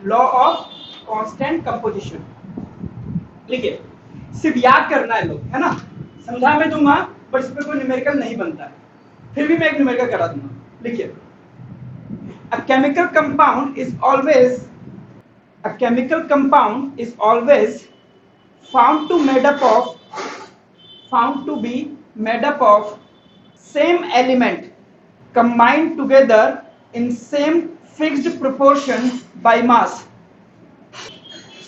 Law of constant composition. लिखिए, सिर्फ याद करना है लोग, है ना, समझा मैं दूंगा पर इस पर कोई न्यूमेरिकल नहीं बनता है, फिर भी मैं एक न्यूमेरिकल करा दूंगा। लिखिए, a chemical compound is always found to be made up of same element combined together in same fixed proportion by mass।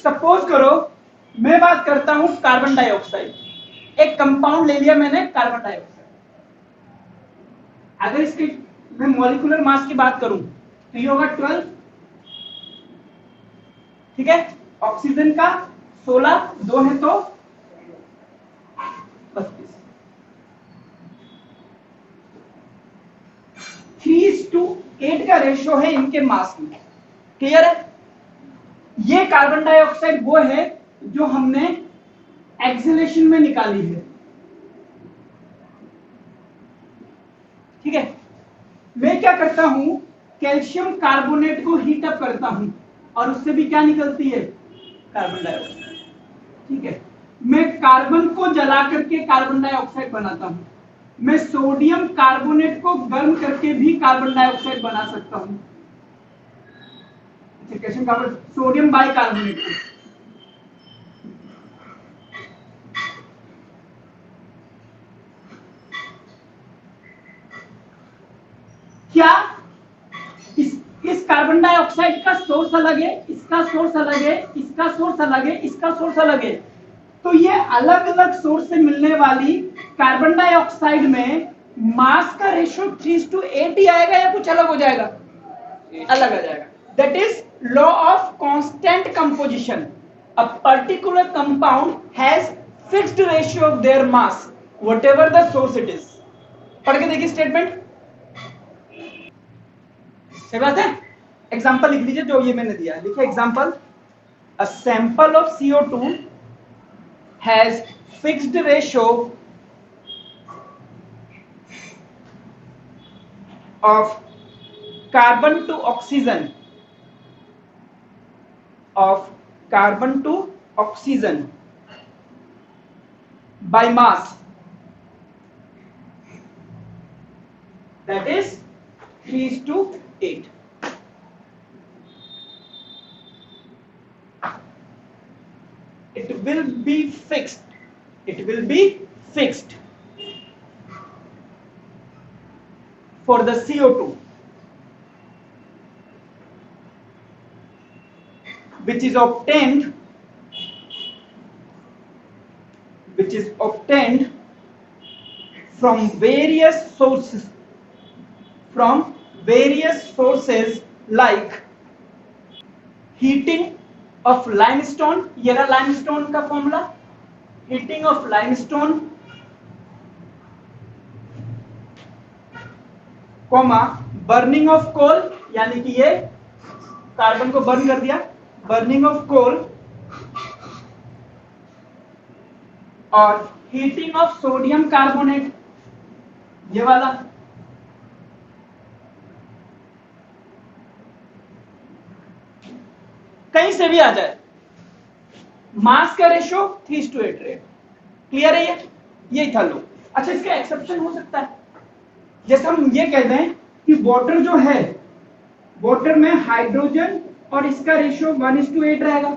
Suppose करो मैं बात करता हूं कार्बन डाइऑक्साइड, एक कंपाउंड ले लिया मैंने कार्बन डाइऑक्साइड, अगर इसकी मैं मॉलिक्यूलर मास की बात करूं तो ये होगा 12, ठीक है, ऑक्सीजन का 16, 2 है तो 32, 3:8 का रेशियो है इनके मास में। क्लियर है? ये कार्बन डाइऑक्साइड वो है जो हमने एक्सेलेशन में निकाली है, ठीक है। मैं क्या करता हूं, कैल्शियम कार्बोनेट को हीट अप करता हूं और उससे भी क्या निकलती है, कार्बन डाइऑक्साइड, ठीक है। मैं कार्बन को जला करके कार्बन डाइऑक्साइड बनाता हूं, मैं सोडियम कार्बोनेट को गर्म करके भी कार्बन डाइऑक्साइड बना सकता हूं, कैल्शियम कार्बोनेट, सोडियम बाइकार्बोनेट। क्या इस कार्बन डाइऑक्साइड का सोर्स अलग है, इसका सोर्स अलग है, इसका सोर्स अलग है, इसका सोर्स अलग है, तो ये अलग अलग सोर्स से मिलने वाली कार्बन डाइऑक्साइड में मास का रेशियो 3:8 ही आएगा या कुछ अलग हो जाएगा, अलग आ जाएगा। That is law of constant composition. A particular compound has fixed ratio of their mass whatever the source it is. पढ़ के देखिए स्टेटमेंट, सही बात है। एग्जांपल लिख लीजिए जो ये मैंने दिया है, लिखिए example, a sample of CO2 has fixed ratio of carbon to oxygen by mass, that is 3:8। it will be fixed for the CO2 which is obtained from various sources like heating of limestone, ये रहा limestone का formula, heating of limestone, comma burning of coal, यानी कि ये carbon को burn कर दिया, burning of कोल, और हीटिंग ऑफ सोडियम कार्बोनेट, ये वाला, कहीं से भी आ जाए, मास का रेशियो 3:8 रहे। क्लियर है? ये था लो। अच्छा, इसका एक्सेप्शन हो सकता है, जैसे हम ये कहते हैं कि वाटर जो है, वाटर में हाइड्रोजन और इसका रेशियो 1:8 रहेगा,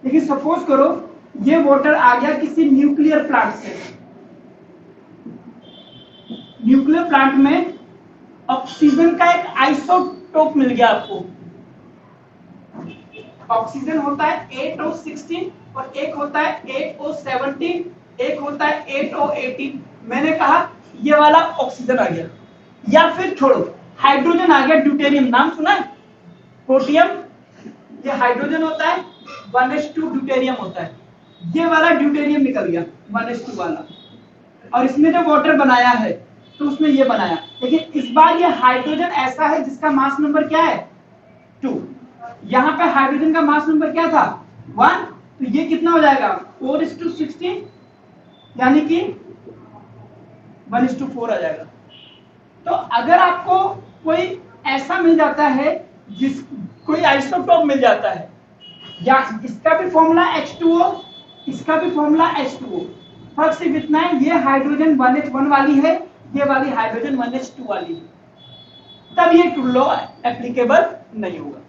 लेकिन सपोज करो ये वाटर आ गया किसी न्यूक्लियर प्लांट से, न्यूक्लियर प्लांट में ऑक्सीजन का एक आइसोटोप मिल गया आपको, ऑक्सीजन होता है 8O16 और एक होता है 8O17, एक होता है 8O18। मैंने कहा ये वाला ऑक्सीजन आ गया, या फिर छोड़ो हाइड्रोजन आ गया, ड्यूटेरियम, नाम सुना है, प्रोटियम, ये हाइड्रोजन होता है, 1s2 ड्यूटेरियम होता है, ये वाला ड्यूटेरियम निकल गया 1s2 वाला, और इसमें जो वाटर बनाया है तो उसमें ये बनाया, लेकिन इस बार ये हाइड्रोजन ऐसा है जिसका मास नंबर क्या है, 2। यहाँ पे हाइड्रोजन का मास नंबर क्या था, 1, तो ये कितना हो जाएगा 4:16, यानी कि 1:4 आ जाएगा। तो अगर आपको कोई ऐसा मिल जाता है जिस कोई आइसोटोप मिल जाता है, या इसका भी फॉर्मूला H2O, इसका भी फॉर्मूला H2O, फर्क सिर्फ इतना है, ये हाइड्रोजन 1H1 वाली है, ये वाली हाइड्रोजन 1H2 वाली है, तब ये लॉ एप्लीकेबल नहीं होगा,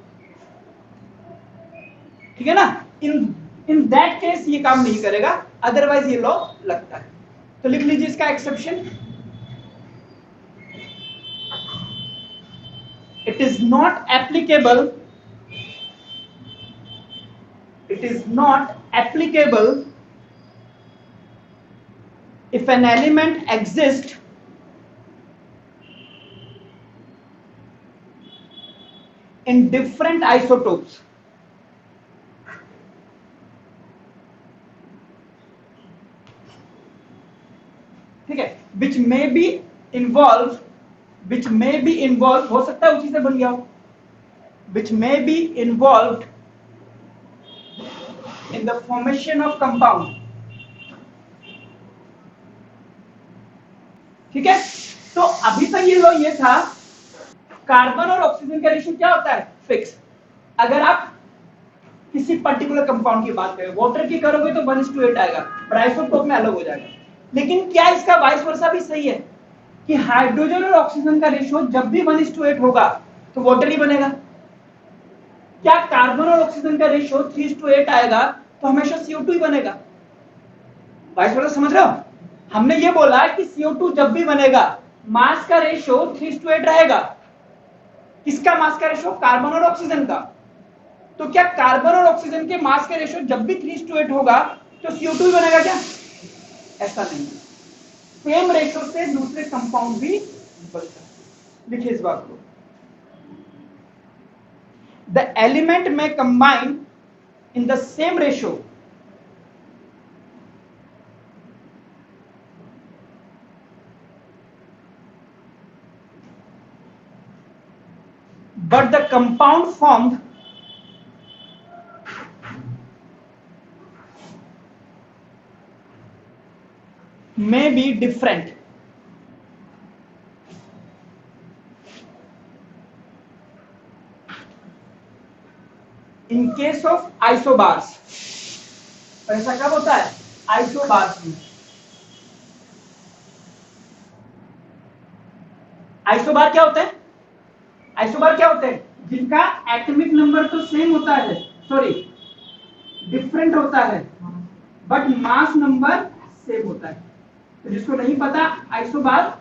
ठीक है ना। इन दैट केस ये काम नहीं करेगा, अदरवाइज ये लॉ लगता है। तो लिख लीजिए इसका exception, it is not applicable, it is not applicable if an element exists in different isotopes, ठीक है, which may be involved, हो सकता है उसी से बन गया हो, which may be involved in the formation of compound, ठीक है। तो अभी तक ये लो ये था, कार्बन और ऑक्सीजन का रेशियो क्या होता है, फिक्स। अगर आप किसी पर्टिकुलर कंपाउंड की बात करें, वाटर की करोगे तो 1:8 आएगा, पर आइसोटोप में अलग हो जाएगा। लेकिन क्या इसका वाइस वर्सा भी सही है कि हाइड्रोजन और ऑक्सीजन का रेशियो जब भी 1:8 होगा तो वाटर ही बनेगा? क्या कार्बन और ऑक्सीजन का रेशियो 3:8 आएगा तो हमेशा CO2 ही बनेगा? वाइस वर्सा समझ रहे हो? हमने ये बोला कि CO2 जब भी बनेगा मास का रेशियो 3:8 रहेगा। किसका मास का रेशियो? कार्बन और ऑक्सीजन का। तो क्या कार्बन और ऑक्सीजन के मास के रेशियो जब भी 3:8 होगा तो CO2 ही बनेगा क्या? ऐसा नहीं, सेम रेशियो से दूसरे कंपाउंड भी बनता है। लिखिए इस बात को, द एलिमेंट में combine in the same ratio but the compound formed may be different. In case of isobars, ऐसा कब होता है? आइसोबार्स में। आइसोबार क्या होते हैं? आइसोबार क्या होते हैं? जिनका एटॉमिक नंबर तो सेम होता है, सॉरी डिफरेंट होता है, बट मास नंबर सेम होता है। तो जिसको नहीं पता आइसोबार,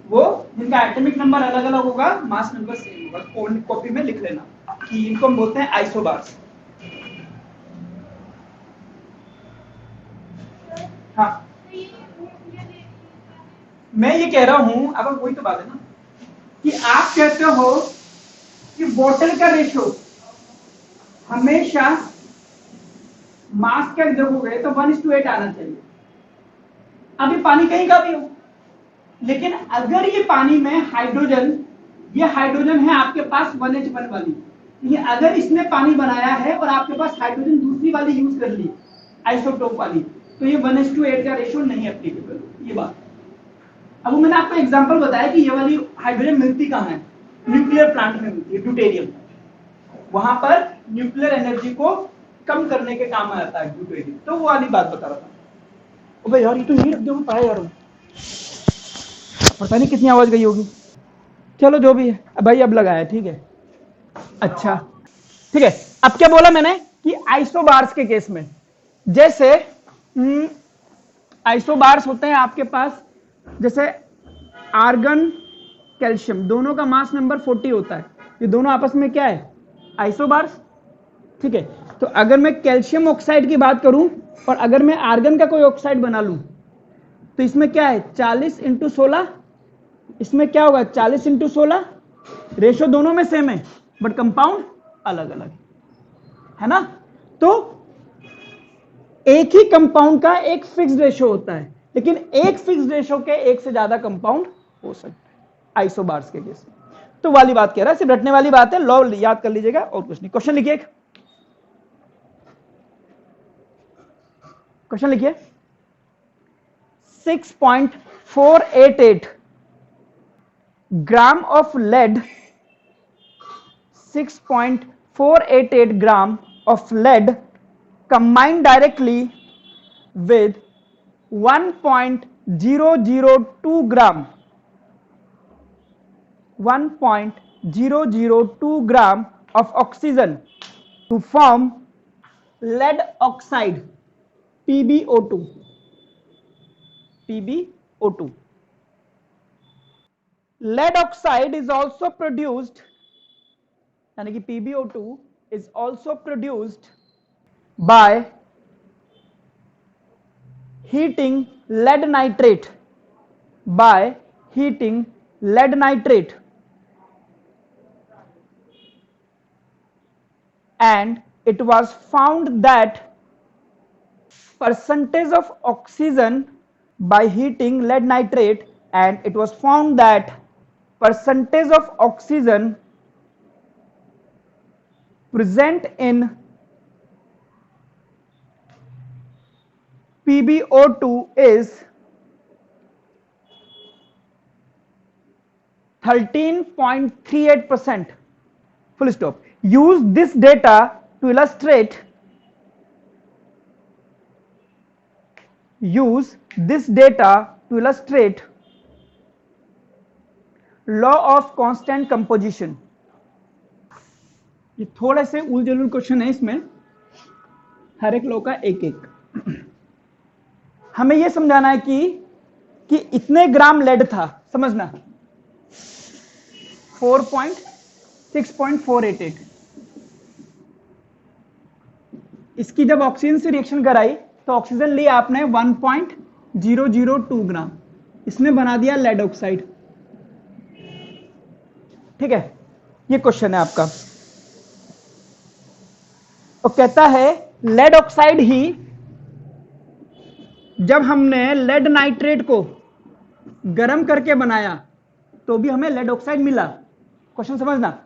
वो जिनका एटॉमिक नंबर अलग अलग होगा, मास नंबर सेम होगा। कॉपी में लिख लेना कि इनको हम बोलते हैं आइसोबार्स। हाँ, मैं ये कह रहा हूं, अब वही तो बात है ना कि आप कहते हो कि बोतल का रेशियो हमेशा मास का देखोगे तो 1:8 आना चाहिए। अभी पानी कहीं का भी हो, लेकिन अगर ये पानी में हाइड्रोजन, ये हाइड्रोजन है आपके पास 1H1 वाली, ये अगर इसने पानी बनाया है और आपके पास हाइड्रोजन दूसरी वाली यूज कर ली आइसोटोप वाली, तो ये 1:8 का रेशियो नहीं एप्लीकेबल। ये बात, अब मैंने आपको एग्जांपल बताया कि ये वाली हाइड्रोजन मिलती कहाँ है, न्यूक्लियर प्लांट में मिलती है, ड्यूटेरियम। वहां पर न्यूक्लियर एनर्जी को कम करने के काम आता है ड्यूटेरियम। तो वो वाली बात बता रहा था। ओ भाई यार, ये तो यही रख दो पाया यार, पता नहीं कितनी आवाज गई होगी। चलो जो भी है भाई, अब लगाया, ठीक है। अच्छा ठीक है, अब क्या बोला मैंने कि आइसोबार्स के केस में, जैसे आइसोबार्स होते हैं आपके पास, जैसे आर्गन कैल्शियम, दोनों का मास नंबर 40 होता है। ये दोनों आपस में क्या है? आइसोबार्स, ठीक है। तो अगर मैं कैल्शियम ऑक्साइड की बात करूं और अगर मैं आर्गन का कोई ऑक्साइड बना लूं, तो इसमें क्या है? 40 × 16, इसमें क्या होगा? 40 × 16। रेशो दोनों में सेम है, बट कंपाउंड अलग अलग है ना। तो एक ही कंपाउंड का एक फिक्स्ड रेशो होता है, लेकिन एक फिक्स्ड रेशो के एक से ज्यादा कंपाउंड हो सकते हैं आइसोबार्स के केस में। तो वाली बात कह रहा है, सिर्फ रटने वाली बात है, लॉ याद कर लीजिएगा और कुछ नहीं। क्वेश्चन लिखिए, क्वेश्चन लिखिए। 6.488 gram of lead, 6.488 488 gram of lead combined directly with 1.002 gram 1.002 gram of oxygen to form lead oxide PbO2. PbO2. Lead oxide is also produced, यानी कि PbO2 is also produced by heating lead nitrate, and it was found that percentage of oxygen by heating lead nitrate, and it was found that percentage of oxygen present in PbO2 is 13.38%. Full stop. Use this data to illustrate law of constant composition. ये थोड़े से उलझुल question है, इसमें हर एक law का एक एक हमें ये समझाना है कि इतने ग्राम लेड था, समझना 6.488, इसकी जब ऑक्सीजन से रिएक्शन कराई तो ऑक्सीजन लिया आपने 1.002 ग्राम, इसने बना दिया लेड ऑक्साइड। ठीक है, ये क्वेश्चन है आपका। तो कहता है लेड ऑक्साइड ही, जब हमने लेड नाइट्रेट को गर्म करके बनाया तो भी हमें लेड ऑक्साइड मिला। क्वेश्चन समझना।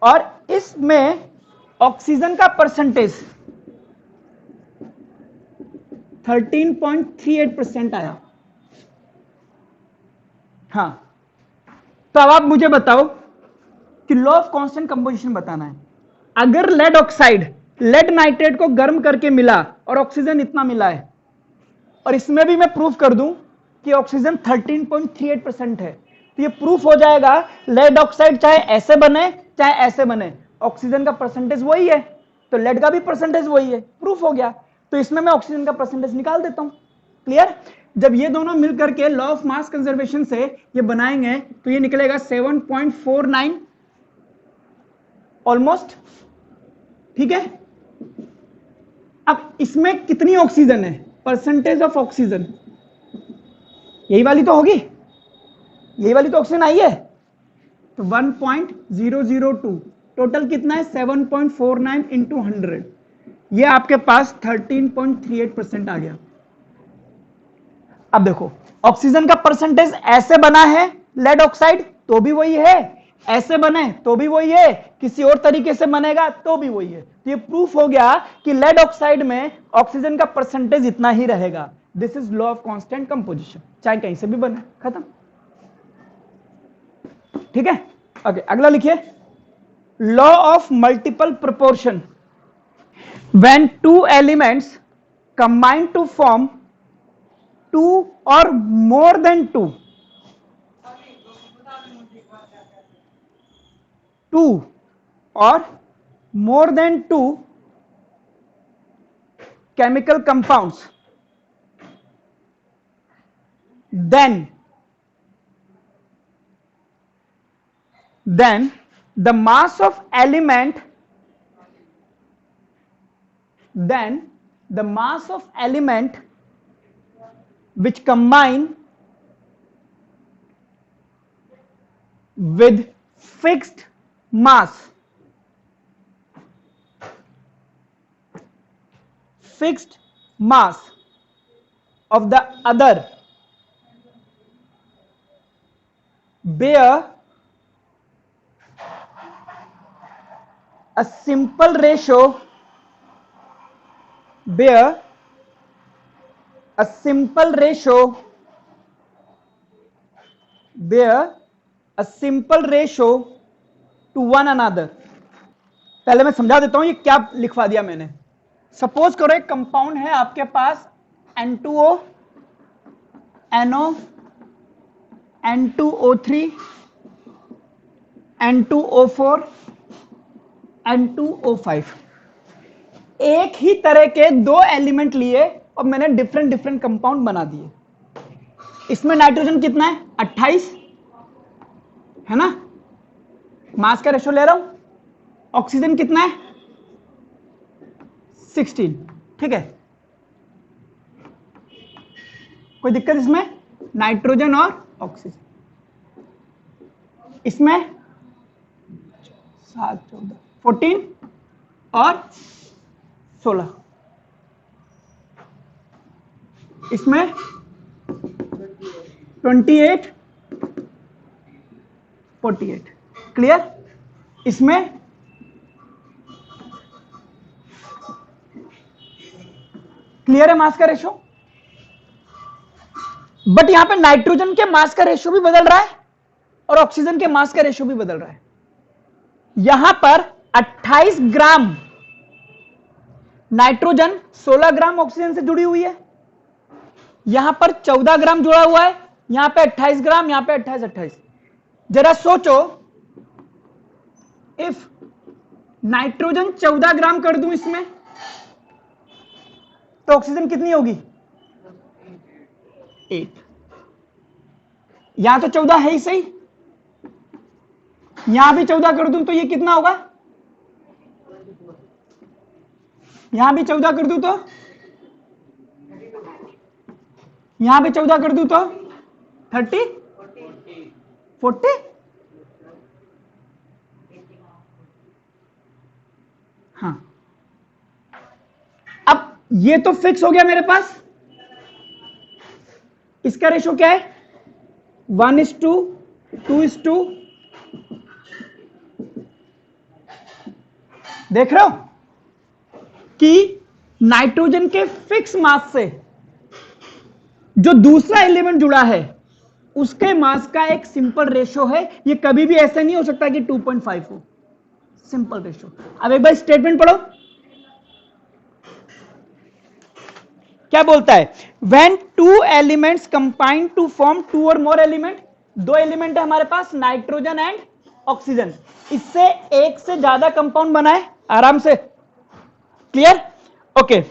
और इसमें ऑक्सीजन का परसेंटेज 13.38% आया। हाँ, तो अब आप मुझे बताओ कि लॉ ऑफ कांस्टेंट कंपोजिशन बताना है। अगर लेड ऑक्साइड लेड नाइट्रेट को गर्म करके मिला और ऑक्सीजन इतना मिला है, और इसमें भी मैं प्रूफ कर दूं कि ऑक्सीजन 13.38% है, तो ये प्रूफ हो जाएगा लेड ऑक्साइड चाहे ऐसे बने चाहे ऐसे बने, ऑक्सीजन का परसेंटेज वही है, तो लेड का भी परसेंटेज वही है, प्रूफ हो गया। तो इसमें मैं ऑक्सीजन का परसेंटेज निकाल देता हूं। क्लियर? जब ये दोनों मिलकर के लॉ ऑफ मास कंजर्वेशन से ये बनाएंगे तो ये निकलेगा 7.49 ऑलमोस्ट। ठीक है, अब इसमें कितनी ऑक्सीजन है, परसेंटेज ऑफ ऑक्सीजन, यही वाली तो होगी, यही वाली तो ऑक्सीजन आई है, तो 1.002, टोटल कितना है 7.49 इंटू 100, ये आपके पास 13.38% आ गया। अब देखो ऑक्सीजन का परसेंटेज ऐसे बना है लेड ऑक्साइड तो भी वही है, ऐसे बने तो भी वही है, किसी और तरीके से बनेगा तो भी वही है। तो ये प्रूफ हो गया कि लेड ऑक्साइड में ऑक्सीजन का परसेंटेज इतना ही रहेगा। This is law of constant composition, चाहे कहीं से भी बने, खत्म। ठीक है, ओके, अगला लिखिए law of multiple proportion. When two elements combine to form 2 or more than 2 or more than 2 chemical compounds, then the mass of element which combine with fixed mass of the other bear a simple ratio to one another। पहले मैं समझा देता हूं ये क्या लिखवा दिया मैंने। सपोज करो एक कंपाउंड है आपके पास N2O, NO, N2O3, N2O4, N2O5। एक ही तरह के दो एलिमेंट लिए और मैंने डिफरेंट डिफरेंट कंपाउंड बना दिए। इसमें नाइट्रोजन कितना है? 28 है ना, मास का रेशो ले रहा हूं। ऑक्सीजन कितना है? 16। ठीक है, कोई दिक्कत इसमें? नाइट्रोजन और ऑक्सीजन, इसमें 7, 14, 14 और 16, इसमें 28, 48। क्लियर? इसमें क्लियर है मास का रेशो? बट यहां पे नाइट्रोजन के मास का रेशो भी बदल रहा है और ऑक्सीजन के मास का रेशो भी बदल रहा है। यहां पर 28 ग्राम नाइट्रोजन 16 ग्राम ऑक्सीजन से जुड़ी हुई है, यहां पर 14 ग्राम जुड़ा हुआ है, यहां पे 28 ग्राम, यहां पे 28, 28। जरा सोचो, इफ नाइट्रोजन 14 ग्राम कर दूं इसमें तो ऑक्सीजन कितनी होगी? 8। यहां तो 14 है ही सही, यहां भी 14 कर दूं तो ये कितना होगा? यहां भी 14 कर दूं तो, यहां भी 14 कर दूं तो 30, 40। हाँ, अब ये तो फिक्स हो गया मेरे पास। इसका रेशो क्या है? 1:2:2। देख रहे हो कि नाइट्रोजन के फिक्स मास से जो दूसरा एलिमेंट जुड़ा है उसके मास का एक सिंपल रेशो है। ये कभी भी ऐसा नहीं हो सकता कि 2.5 हो, सिंपल रेशो। अब एक बार स्टेटमेंट पढ़ो, क्या बोलता है? When two elements combine to form two और मोर एलिमेंट, दो एलिमेंट है हमारे पास, नाइट्रोजन एंड ऑक्सीजन, इससे एक से ज्यादा कंपाउंड बनाए आराम से। Clear? Okay.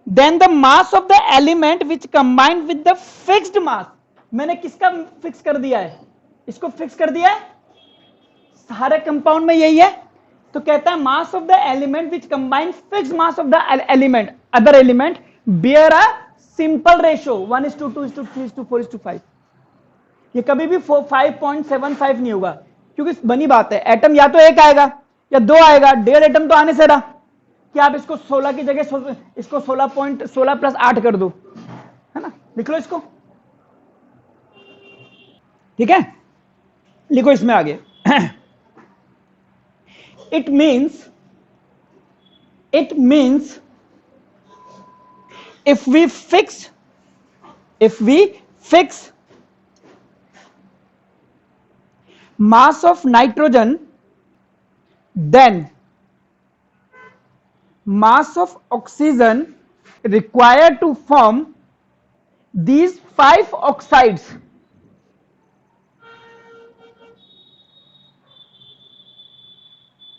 Then the mass of the element which combined with the fixed mass, मैंने किसका फिक्स कर दिया है? इसको फिक्स कर दिया है, सारे कंपाउंड में यही है। तो कहता है मास of the element which combine fix mass of the element other element bear a simple ratio 1:2:3:4:5। ये कभी भी 5.75 नहीं होगा, क्योंकि बनी बात है, एटम या तो एक आएगा या दो आएगा, 1.5 एटम तो आने से रहा कि आप इसको 16 की जगह इसको 16 प्लस 8 कर दो, है ना? लिख लो इसको, ठीक है? लिखो इसमें आगे। it means if we fix mass of nitrogen, then mass of oxygen required to form these 5 oxides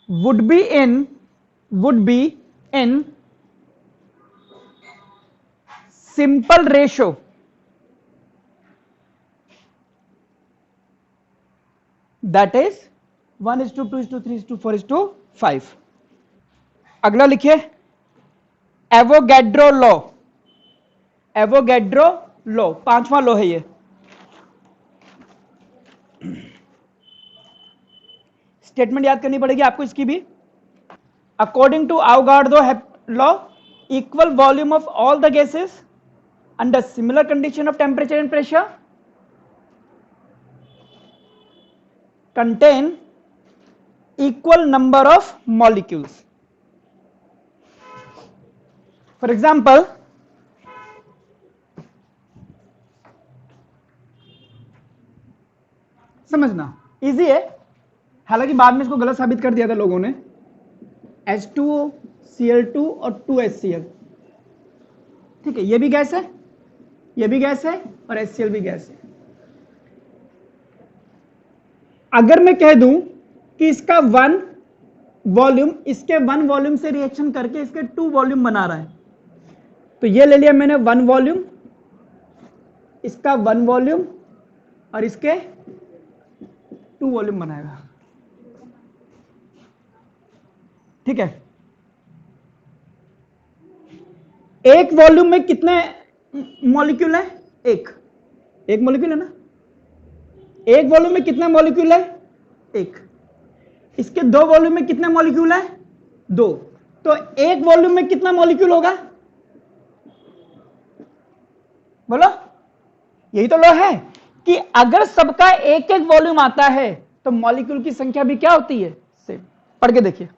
would be in simple ratio that is 1:2:3:4:5। अगला लिखिए एवोगैड्रो लॉ। एवोगैड्रो लॉ 5वां लॉ है ये। स्टेटमेंट याद करनी पड़ेगी आपको इसकी भी। According to Avogadro law, equal volume of all the gases under similar condition of temperature and pressure contain equal number of molecules. For example, समझना इजी है, हालांकि बाद में इसको गलत साबित कर दिया था लोगों ने। H2O, Cl2 और 2HCl, ठीक है, ये भी गैस है, ये भी गैस है और HCl भी गैस है। अगर मैं कह दूं कि इसका 1 वॉल्यूम इसके 1 वॉल्यूम से रिएक्शन करके इसके 2 वॉल्यूम बना रहा है, तो ये ले लिया मैंने 1 वॉल्यूम, इसका 1 वॉल्यूम और इसके 2 वॉल्यूम बनाएगा, ठीक है। एक वॉल्यूम में कितने मॉलिक्यूल है? एक मॉलिक्यूल है ना। एक वॉल्यूम में कितने मॉलिक्यूल है? एक। इसके 2 वॉल्यूम में कितने मॉलिक्यूल है? 2। तो एक वॉल्यूम में कितना मॉलिक्यूल होगा? बोलो, यही तो लॉ है कि अगर सबका एक एक वॉल्यूम आता है तो मॉलिक्यूल की संख्या भी क्या होती है? सेम। पढ़ के देखिए।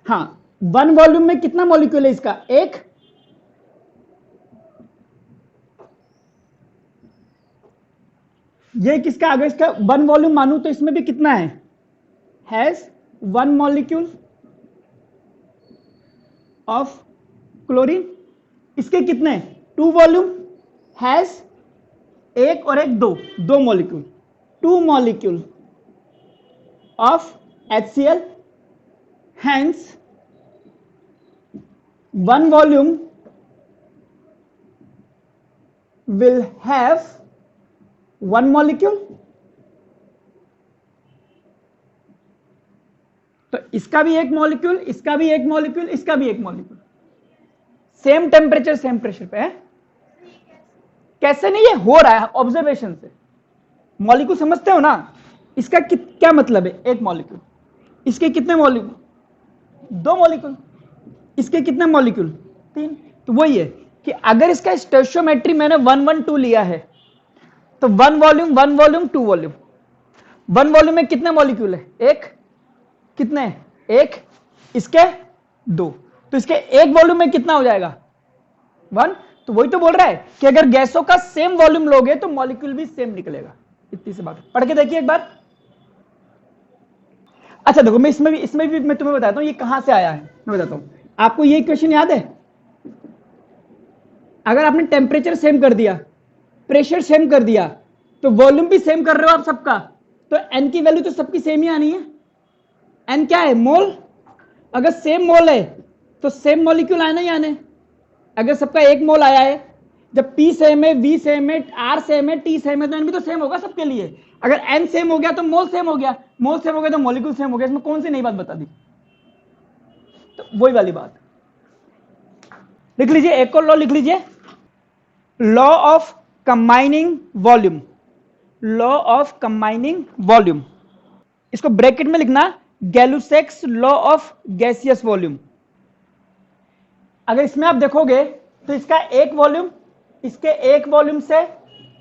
हाँ, 1 वॉल्यूम में कितना मॉलिक्यूल है इसका? एक। ये किसका, अगर इसका 1 वॉल्यूम मानू तो इसमें भी कितना है? Has 1 molecule of chlorine. इसके कितने? 2 वॉल्यूम, हैज एक और एक 2 molecule, 2 molecule of HCl, hence 1 volume will have 1 molecule। तो इसका भी एक मॉलिक्यूल, इसका भी एक मॉलिक्यूल, इसका भी एक molecule, same temperature same pressure पे है। कैसे नहीं, ये हो रहा है ऑब्जर्वेशन से। मॉलिक्यूल समझते हो ना? इसका क्या मतलब है? एक मॉलिक्यूल। इसके कितने मॉलिक्यूल? 2 मॉलिक्यूल। इसके कितने मॉलिक्यूल? 3। तो वही है कि अगर इसका स्टोइचियोमेट्री मैंने 1 1 2 लिया है तो 1 वॉल्यूम 1 वॉल्यूम 2 वॉल्यूम। 1 वॉल्यूम में कितने मॉलिक्यूल है? एक। कितने? एक। इसके 2। तो इसके एक वॉल्यूम में कितना हो जाएगा? 1। तो वही तो बोल रहा है कि अगर गैसों का सेम वॉल्यूम लोगे तो मॉलिक्यूल भी सेम निकलेगा। इतनी सी बात। पढ़ के देखिए एक बार। अच्छा देखो, मैं इसमें भी मैं तुम्हें बताता हूं ये कहां से आया है। मैं बताता हूं आपको। ये इक्वेशन याद है? अगर आपने टेम्परेचर सेम कर दिया, प्रेशर सेम कर दिया, तो वॉल्यूम भी सेम कर रहे हो आप सबका, तो एन की वैल्यू तो सबकी सेम ही आनी है। एन क्या है? मोल। अगर सेम मोल है तो सेम मॉलिक्यूल आना ही आने। अगर सबका एक मोल आया है, जब P सेम है, V सेम है, R सेम है, T सेम है, तो एन भी तो सेम होगा सबके लिए। अगर एन सेम हो गया तो मोल सेम हो गया, मोल सेम हो गया तो मॉलिक्यूल सेम हो गया। इसमें कौन सी नई बात बता दी? तो वही वाली बात लिख लीजिए। एक और लॉ लिख लीजिए, law of combining volume. Law of combining volume, इसको ब्रैकेट में लिखना, गैलुसेक्स लॉ ऑफ गैसियस वॉल्यूम। अगर इसमें आप देखोगे तो इसका एक वॉल्यूम इसके एक वॉल्यूम से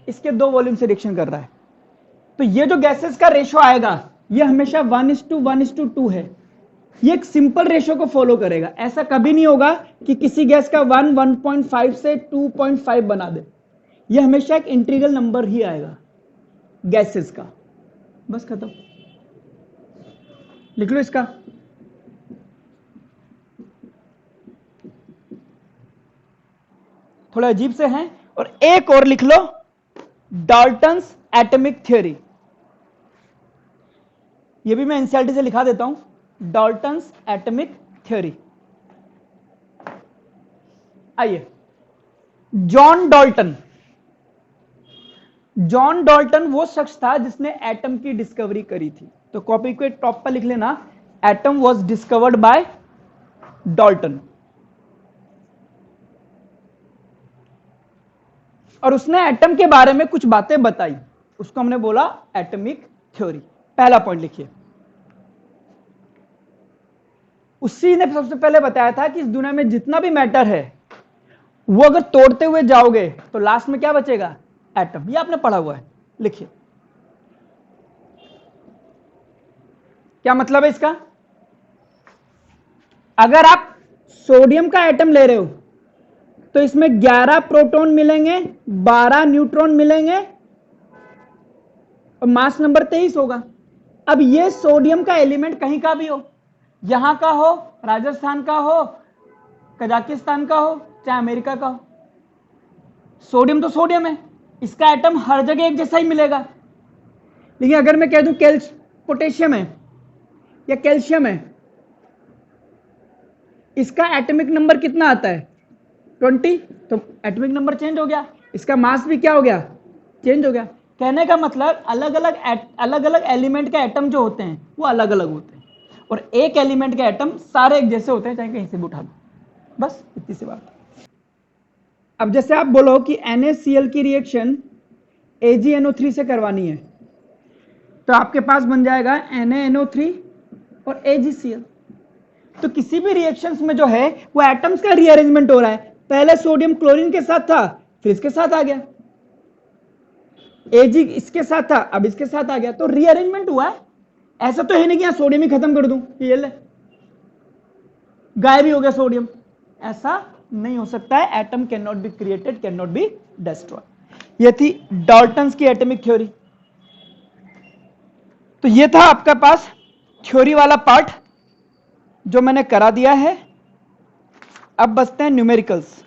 इसके 2 वॉल्यूम से रिएक्शन कर रहा है, तो ये जो गैसेस का रेशो आएगा ये हमेशा 1:1:2 है। ये एक सिंपल रेशो को फॉलो करेगा। ऐसा कभी नहीं होगा कि किसी गैस का 1 1.5 से 2.5 बना दे। ये हमेशा एक इंटीग्रल नंबर ही आएगा गैसेस का। बस खत्म। लिख लो इसका। थोड़ा अजीब से हैं। और एक और लिख लो, डाल्टन्स एटॉमिक थ्योरी। ये भी मैं एनसीईआरटी से लिखा देता हूं, डाल्टन्स एटॉमिक थ्योरी। आइए, जॉन डाल्टन। जॉन डाल्टन वो शख्स था जिसने एटम की डिस्कवरी करी थी। तो कॉपी को टॉप पर लिख लेना, atom was discovered by Dalton. और उसने एटम के बारे में कुछ बातें बताई, उसको हमने बोला एटॉमिक थ्योरी। पहला पॉइंट लिखिए। उसी ने सबसे पहले बताया था कि इस दुनिया में जितना भी मैटर है वो अगर तोड़ते हुए जाओगे तो लास्ट में क्या बचेगा? एटम। ये आपने पढ़ा हुआ है, लिखिए। क्या मतलब है इसका? अगर आप सोडियम का एटम ले रहे हो तो इसमें 11 प्रोटॉन मिलेंगे, 12 न्यूट्रॉन मिलेंगे और मास नंबर 23 होगा। अब ये सोडियम का एलिमेंट कहीं का भी हो, यहां का हो, राजस्थान का हो, कजाकिस्तान का हो, चाहे अमेरिका का हो, सोडियम तो सोडियम है, इसका एटम हर जगह एक जैसा ही मिलेगा। लेकिन अगर मैं कह दूं पोटेशियम है या कैल्शियम है, इसका एटॉमिक नंबर कितना आता है 20, तो एटॉमिक नंबर चेंज हो गया, इसका मास भी क्या हो गया, चेंज हो गया। कहने का मतलब अलग अलग एलिमेंट के एटम जो होते हैं वो अलग अलग होते हैं, और एक एलिमेंट के एटम सारे एक जैसे होते हैं, चाहे कहीं से भी उठा लो, बस इतनी सी बात। अब जैसे आप बोलो कि NaCl की रिएक्शन AgNO3 से करवानी है, तो आपके पास बन जाएगा NaNO3 और AgCl। तो किसी भी रिएक्शंस में जो है वो एटम्स का रीअरेंजमेंट हो रहा है, पहले सोडियम क्लोरीन के साथ था, फिर इसके साथ आ गया, Ag इसके साथ था, अब इसके साथ आ गया, तो रीअरेंजमेंट हुआ है। ऐसा तो है नहीं कि यहां सोडियम ही खत्म कर दूं, ये ले गायब ही हो गया सोडियम, ऐसा नहीं हो सकता है। Atom can not be created, can not be destroyed. ये थी डाल्टन्स की एटॉमिक थ्योरी। तो ये था आपका पास थ्योरी वाला पार्ट जो मैंने करा दिया है। अब बचते हैं न्यूमेरिकल्स।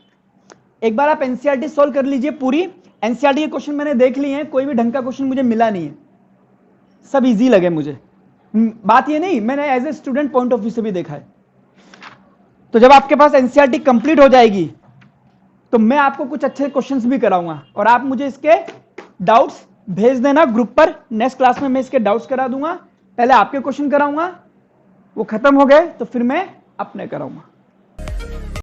एक बार आप एनसीईआरटी सॉल्व कर लीजिए पूरी। एनसीईआरटी के क्वेश्चन मैंने देख लिए हैं, कोई भी ढंग का क्वेश्चन मुझे मिला नहीं है, सब इजी लगे मुझे। बात ये नहीं, मैंने as a student point of view से भी देखा है। तो जब आपके पास एनसीईआरटी कंप्लीट हो जाएगी तो मैं आपको कुछ अच्छे क्वेश्चंस भी कराऊंगा, और आप मुझे इसके डाउट्स भेज देना ग्रुप पर। नेक्स्ट क्लास में मैं इसके डाउट्स करा दूंगा। पहले आपके क्वेश्चन कराऊंगा, वो खत्म हो गए तो फिर मैं अपने कराऊंगा।